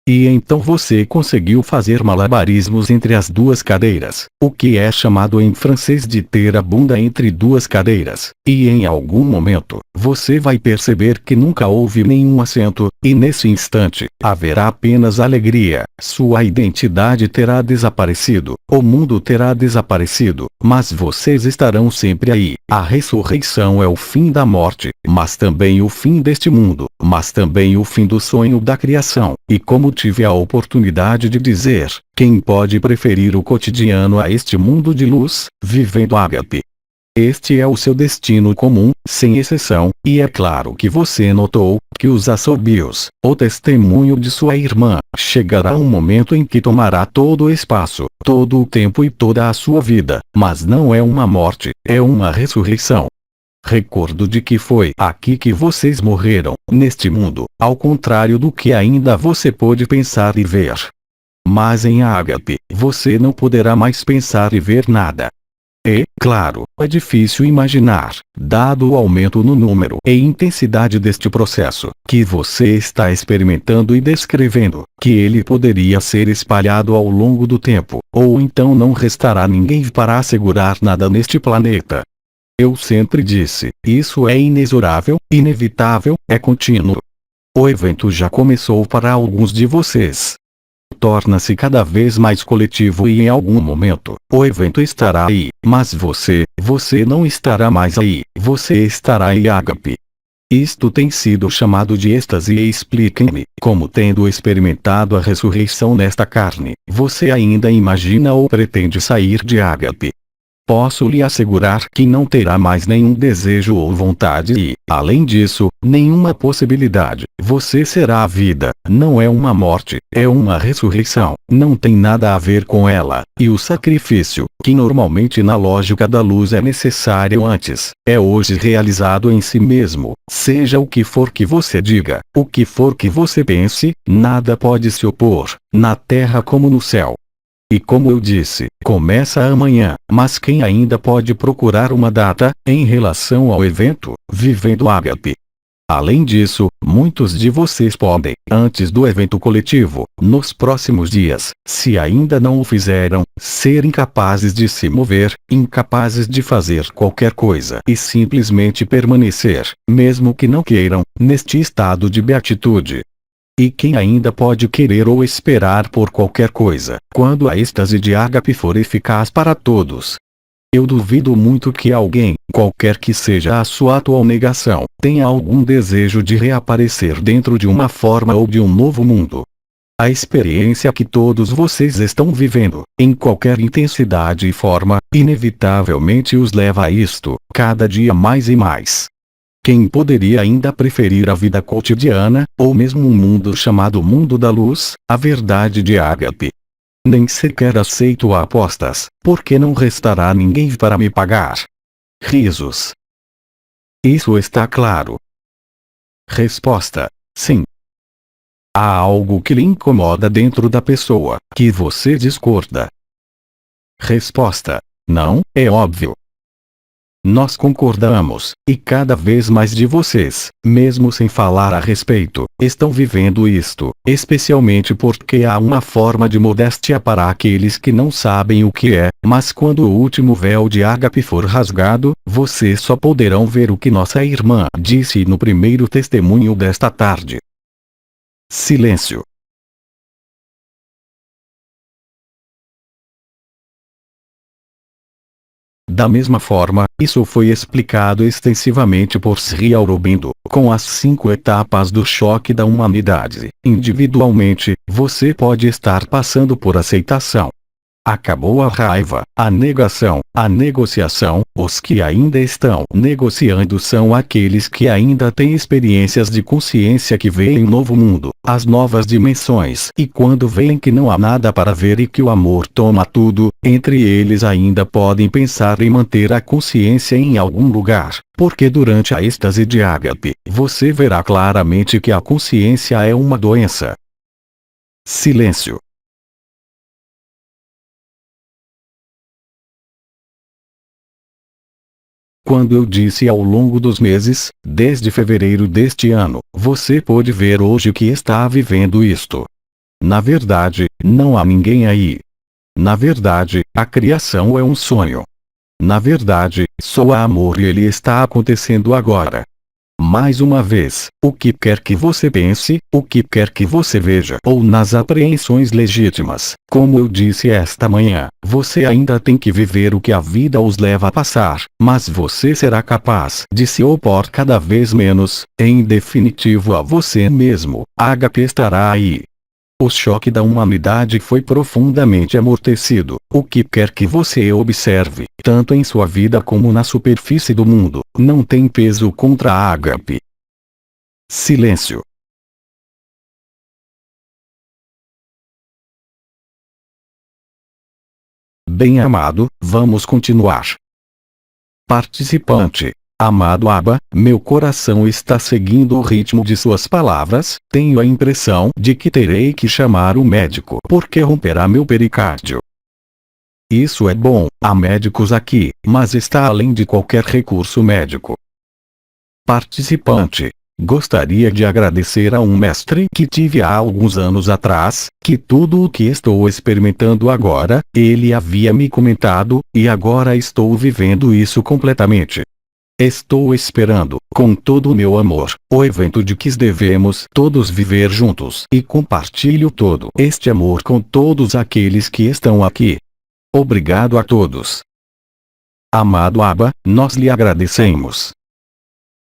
E então você conseguiu fazer malabarismos entre as duas cadeiras, o que é chamado em francês de ter a bunda entre duas cadeiras, e em algum momento, você vai perceber que nunca houve nenhum assento, e nesse instante, haverá apenas alegria, sua identidade terá desaparecido, o mundo terá desaparecido, mas vocês estarão sempre aí. A ressurreição é o fim da morte, mas também o fim deste mundo, mas também o fim do sonho da criação, e como tive a oportunidade de dizer, quem pode preferir o cotidiano a este mundo de luz, vivendo ágape? Este é o seu destino comum, sem exceção, e é claro que você notou, que os assobios, o testemunho de sua irmã, chegará um momento em que tomará todo o espaço, todo o tempo e toda a sua vida, mas não é uma morte, é uma ressurreição. Recordo de que foi aqui que vocês morreram, neste mundo, ao contrário do que ainda você pôde pensar e ver. Mas em ágape, você não poderá mais pensar e ver nada. E, claro, é difícil imaginar, dado o aumento no número e intensidade deste processo, que você está experimentando e descrevendo, que ele poderia ser espalhado ao longo do tempo, ou então não restará ninguém para assegurar nada neste planeta. Eu sempre disse, isso é inexorável, inevitável, é contínuo. O evento já começou para alguns de vocês. Torna-se cada vez mais coletivo e em algum momento, o evento estará aí, mas você não estará mais aí, você estará em ágape. Isto tem sido chamado de êxtase e expliquem-me, como tendo experimentado a ressurreição nesta carne, você ainda imagina ou pretende sair de ágape? Posso lhe assegurar que não terá mais nenhum desejo ou vontade e, além disso, nenhuma possibilidade. Você será a vida, não é uma morte, é uma ressurreição, não tem nada a ver com ela, e o sacrifício, que normalmente na lógica da luz é necessário antes, é hoje realizado em si mesmo, seja o que for que você diga, o que for que você pense, nada pode se opor, na terra como no céu. E como eu disse, começa amanhã, mas quem ainda pode procurar uma data, em relação ao evento, vivendo ágape? Além disso, muitos de vocês podem, antes do evento coletivo, nos próximos dias, se ainda não o fizeram, ser incapazes de se mover, incapazes de fazer qualquer coisa e simplesmente permanecer, mesmo que não queiram, neste estado de beatitude. E quem ainda pode querer ou esperar por qualquer coisa, quando a êxtase de ágape for eficaz para todos? Eu duvido muito que alguém, qualquer que seja a sua atual negação, tenha algum desejo de reaparecer dentro de uma forma ou de um novo mundo. A experiência que todos vocês estão vivendo, em qualquer intensidade e forma, inevitavelmente os leva a isto, cada dia mais e mais. Quem poderia ainda preferir a vida cotidiana, ou mesmo um mundo chamado mundo da luz, a verdade de ágape? Nem sequer aceito apostas, porque não restará ninguém para me pagar. Risos. Isso está claro. Resposta: sim. Há algo que lhe incomoda dentro da pessoa, que você discorda. Resposta: não, é óbvio. Nós concordamos, e cada vez mais de vocês, mesmo sem falar a respeito, estão vivendo isto, especialmente porque há uma forma de modéstia para aqueles que não sabem o que é, mas quando o último véu de ágape for rasgado, vocês só poderão ver o que nossa irmã disse no primeiro testemunho desta tarde. Silêncio. Da mesma forma, isso foi explicado extensivamente por Sri Aurobindo, com as 5 etapas do choque da humanidade. Individualmente, você pode estar passando por aceitação. Acabou a raiva, a negação, a negociação. Os que ainda estão negociando são aqueles que ainda têm experiências de consciência que veem um novo mundo, as novas dimensões. E quando veem que não há nada para ver e que o amor toma tudo, entre eles ainda podem pensar em manter a consciência em algum lugar, porque durante a êxtase de ágape, você verá claramente que a consciência é uma doença. Silêncio. Quando eu disse ao longo dos meses, desde fevereiro deste ano, você pôde ver hoje que está vivendo isto. Na verdade, não há ninguém aí. Na verdade, a criação é um sonho. Na verdade, só há amor e ele está acontecendo agora. Mais uma vez, o que quer que você pense, o que quer que você veja ou nas apreensões legítimas, como eu disse esta manhã, você ainda tem que viver o que a vida os leva a passar, mas você será capaz de se opor cada vez menos, em definitivo a você mesmo. HP estará aí. O choque da humanidade foi profundamente amortecido. O que quer que você observe, tanto em sua vida como na superfície do mundo, não tem peso contra a ágape. Silêncio. Bem-amado, vamos continuar. Participante. Amado Abba, meu coração está seguindo o ritmo de suas palavras. Tenho a impressão de que terei que chamar o médico porque romperá meu pericárdio. Isso é bom, há médicos aqui, mas está além de qualquer recurso médico. Participante. Gostaria de agradecer a um mestre que tive há alguns anos atrás, que tudo o que estou experimentando agora, ele havia me comentado, e agora estou vivendo isso completamente. Estou esperando, com todo o meu amor, o evento de que devemos todos viver juntos e compartilho todo este amor com todos aqueles que estão aqui. Obrigado a todos. Amado Abba, nós lhe agradecemos.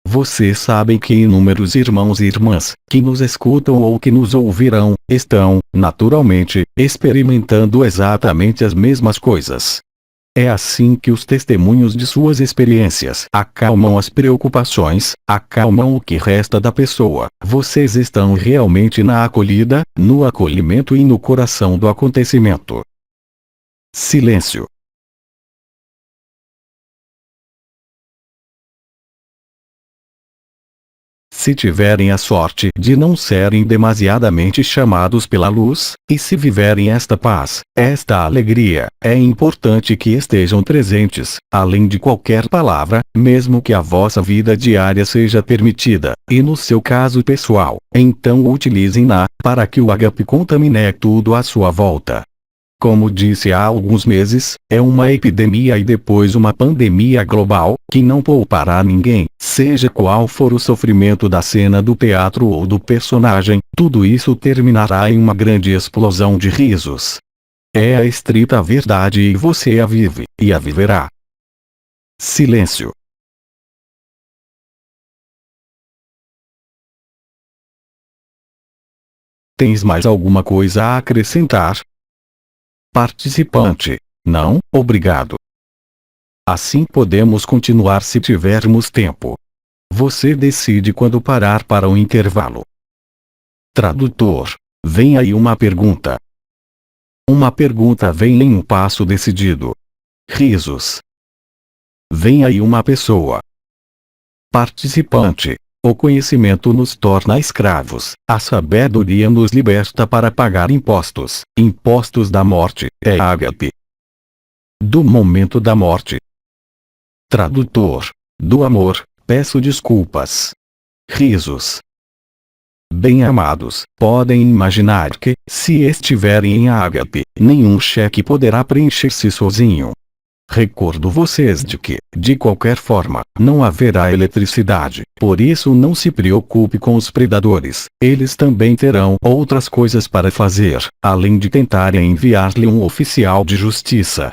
Vocês sabem que inúmeros irmãos e irmãs, que nos escutam ou que nos ouvirão, estão, naturalmente, experimentando exatamente as mesmas coisas. É assim que os testemunhos de suas experiências acalmam as preocupações, acalmam o que resta da pessoa. Vocês estão realmente na acolhida, no acolhimento e no coração do acontecimento. Silêncio. Se tiverem a sorte de não serem demasiadamente chamados pela luz, e se viverem esta paz, esta alegria, é importante que estejam presentes, além de qualquer palavra, mesmo que a vossa vida diária seja permitida, e no seu caso pessoal, então utilizem-na, para que o agape contamine tudo à sua volta. Como disse há alguns meses, é uma epidemia e depois uma pandemia global, que não poupará ninguém, seja qual for o sofrimento da cena do teatro ou do personagem, tudo isso terminará em uma grande explosão de risos. É a estrita verdade e você a vive, e a viverá. Silêncio. Tens mais alguma coisa a acrescentar? Participante. Não, obrigado. Assim podemos continuar se tivermos tempo. Você decide quando parar para o intervalo. Tradutor. Vem aí uma pergunta. Uma pergunta vem em um passo decidido. Risos. Vem aí uma pessoa. Participante. O conhecimento nos torna escravos, a sabedoria nos liberta para pagar impostos. Impostos da morte, é ágape. Do momento da morte. Tradutor. Do amor, peço desculpas. Risos. Bem-amados, podem imaginar que, se estiverem em ágape, nenhum cheque poderá preencher-se sozinho. Recordo vocês de que, de qualquer forma, não haverá eletricidade, por isso não se preocupe com os predadores, eles também terão outras coisas para fazer, além de tentarem enviar-lhe um oficial de justiça.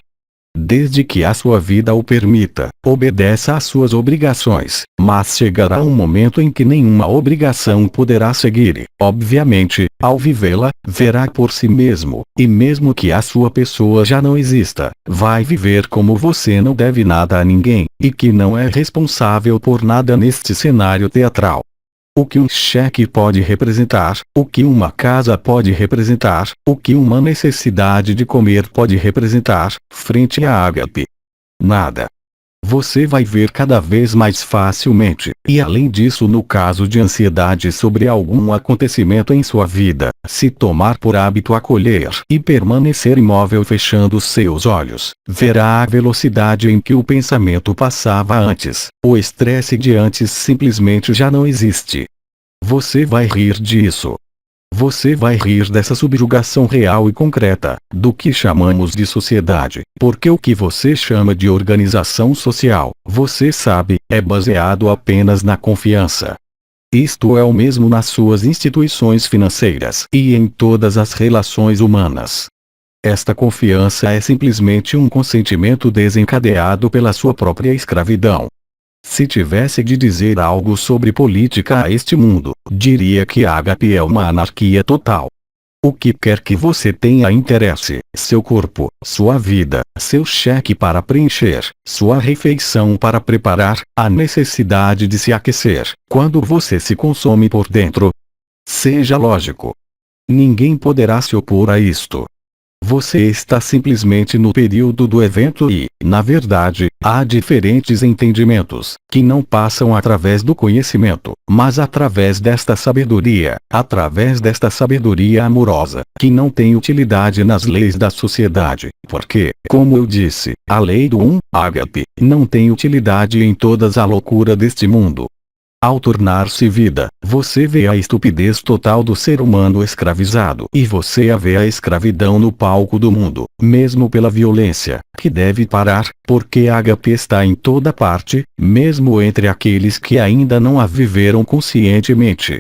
Desde que a sua vida o permita, obedeça às suas obrigações, mas chegará um momento em que nenhuma obrigação poderá seguir. Obviamente, ao vivê-la, verá por si mesmo, e mesmo que a sua pessoa já não exista, vai viver como você não deve nada a ninguém, e que não é responsável por nada neste cenário teatral. O que um cheque pode representar, o que uma casa pode representar, o que uma necessidade de comer pode representar, frente à ágape. Nada. Você vai ver cada vez mais facilmente, e além disso no caso de ansiedade sobre algum acontecimento em sua vida, se tomar por hábito acolher e permanecer imóvel fechando seus olhos, verá a velocidade em que o pensamento passava antes, o estresse de antes simplesmente já não existe. Você vai rir disso. Você vai rir dessa subjugação real e concreta, do que chamamos de sociedade, porque o que você chama de organização social, você sabe, é baseado apenas na confiança. Isto é o mesmo nas suas instituições financeiras e em todas as relações humanas. Esta confiança é simplesmente um consentimento desencadeado pela sua própria escravidão. Se tivesse de dizer algo sobre política a este mundo, diria que Ágape é uma anarquia total. O que quer que você tenha interesse, seu corpo, sua vida, seu cheque para preencher, sua refeição para preparar, a necessidade de se aquecer, quando você se consome por dentro. Seja lógico. Ninguém poderá se opor a isto. Você está simplesmente no período do evento e, na verdade, há diferentes entendimentos, que não passam através do conhecimento, mas através desta sabedoria amorosa, que não tem utilidade nas leis da sociedade, porque, como eu disse, a lei do ágape, não tem utilidade em toda a loucura deste mundo. Ao tornar-se vida, você vê a estupidez total do ser humano escravizado e você a vê a escravidão no palco do mundo, mesmo pela violência, que deve parar, porque ágape está em toda parte, mesmo entre aqueles que ainda não a viveram conscientemente.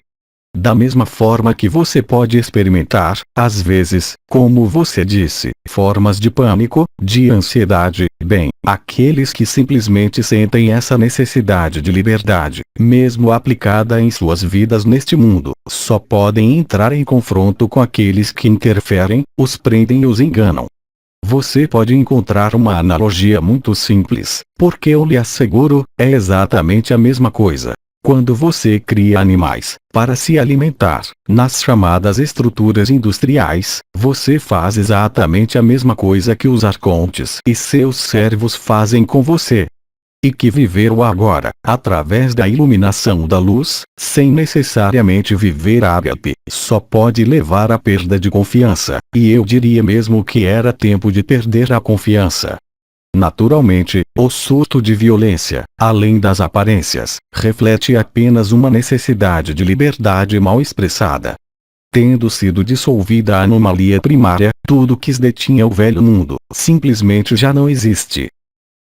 Da mesma forma que você pode experimentar, às vezes, como você disse, formas de pânico, de ansiedade, bem, aqueles que simplesmente sentem essa necessidade de liberdade, mesmo aplicada em suas vidas neste mundo, só podem entrar em confronto com aqueles que interferem, os prendem e os enganam. Você pode encontrar uma analogia muito simples, porque eu lhe asseguro, é exatamente a mesma coisa. Quando você cria animais, para se alimentar, nas chamadas estruturas industriais, você faz exatamente a mesma coisa que os arcontes e seus servos fazem com você. E que viver o agora, através da iluminação da luz, sem necessariamente viver ágape, só pode levar à perda de confiança, e eu diria mesmo que era tempo de perder a confiança. Naturalmente, o surto de violência, além das aparências, reflete apenas uma necessidade de liberdade mal expressada. Tendo sido dissolvida a anomalia primária, tudo que detinha o velho mundo, simplesmente já não existe.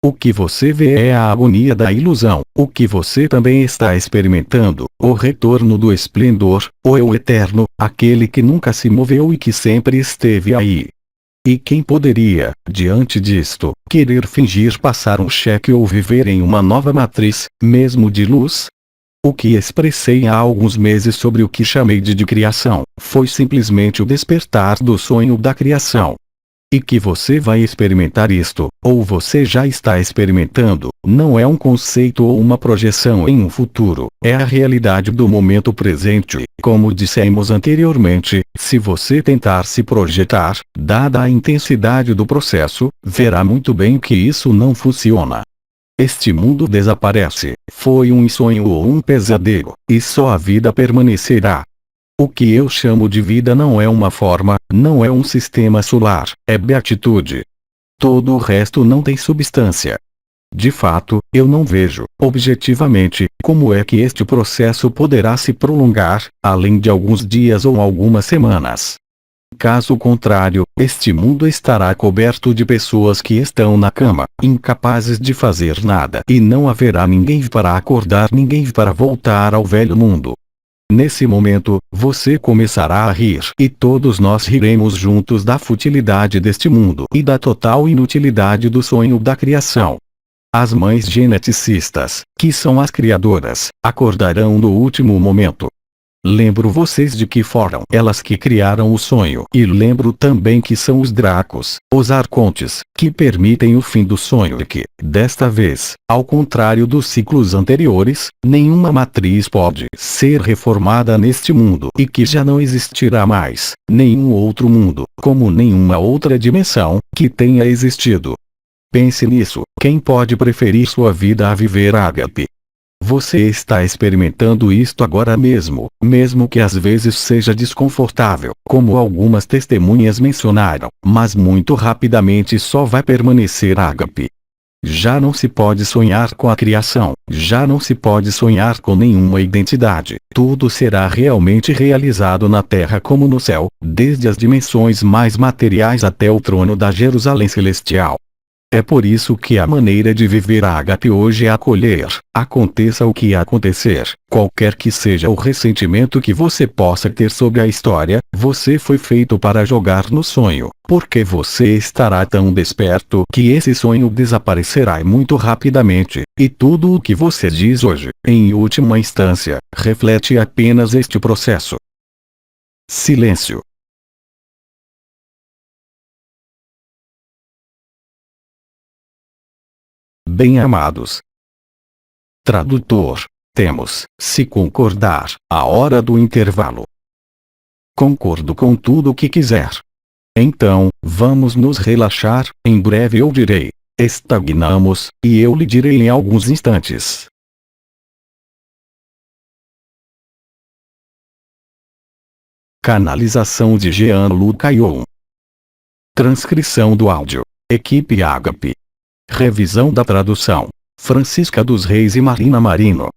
O que você vê é a agonia da ilusão, o que você também está experimentando, o retorno do esplendor, o eu eterno, aquele que nunca se moveu e que sempre esteve aí. E quem poderia, diante disto, querer fingir passar um cheque ou viver em uma nova matriz, mesmo de luz? O que expressei há alguns meses sobre o que chamei de criação, foi simplesmente o despertar do sonho da criação. E que você vai experimentar isto, ou você já está experimentando, não é um conceito ou uma projeção em um futuro, é a realidade do momento presente. Como dissemos anteriormente, se você tentar se projetar, dada a intensidade do processo, verá muito bem que isso não funciona. Este mundo desaparece, foi um sonho ou um pesadelo, e só a vida permanecerá. O que eu chamo de vida não é uma forma, não é um sistema solar, é beatitude. Todo o resto não tem substância. De fato, eu não vejo, objetivamente, como é que este processo poderá se prolongar, além de alguns dias ou algumas semanas. Caso contrário, este mundo estará coberto de pessoas que estão na cama, incapazes de fazer nada, e não haverá ninguém para acordar, ninguém para voltar ao velho mundo. Nesse momento, você começará a rir e todos nós riremos juntos da futilidade deste mundo e da total inutilidade do sonho da criação. As mães geneticistas, que são as criadoras, acordarão no último momento. Lembro vocês de que foram elas que criaram o sonho e lembro também que são os dracos, os arcontes, que permitem o fim do sonho e que, desta vez, ao contrário dos ciclos anteriores, nenhuma matriz pode ser reformada neste mundo e que já não existirá mais nenhum outro mundo, como nenhuma outra dimensão, que tenha existido. Pense nisso, quem pode preferir sua vida a viver ágape? Você está experimentando isto agora mesmo, mesmo que às vezes seja desconfortável, como algumas testemunhas mencionaram, mas muito rapidamente só vai permanecer ágape. Já não se pode sonhar com a criação, já não se pode sonhar com nenhuma identidade. Tudo será realmente realizado na terra como no céu, desde as dimensões mais materiais até o trono da Jerusalém celestial. É por isso que a maneira de viver a Ágape hoje é acolher, aconteça o que acontecer, qualquer que seja o ressentimento que você possa ter sobre a história, você foi feito para jogar no sonho, porque você estará tão desperto que esse sonho desaparecerá muito rapidamente, e tudo o que você diz hoje, em última instância, reflete apenas este processo. Silêncio. Bem-amados. Tradutor. Temos, se concordar, a hora do intervalo. Concordo com tudo o que quiser. Então, vamos nos relaxar, em breve eu direi. Estagnamos, e eu lhe direi em alguns instantes. Canalização de Jean-Luc Ayon. Transcrição do áudio. Equipe Ágape. Revisão da tradução. Francisca dos Reis e Marina Marino.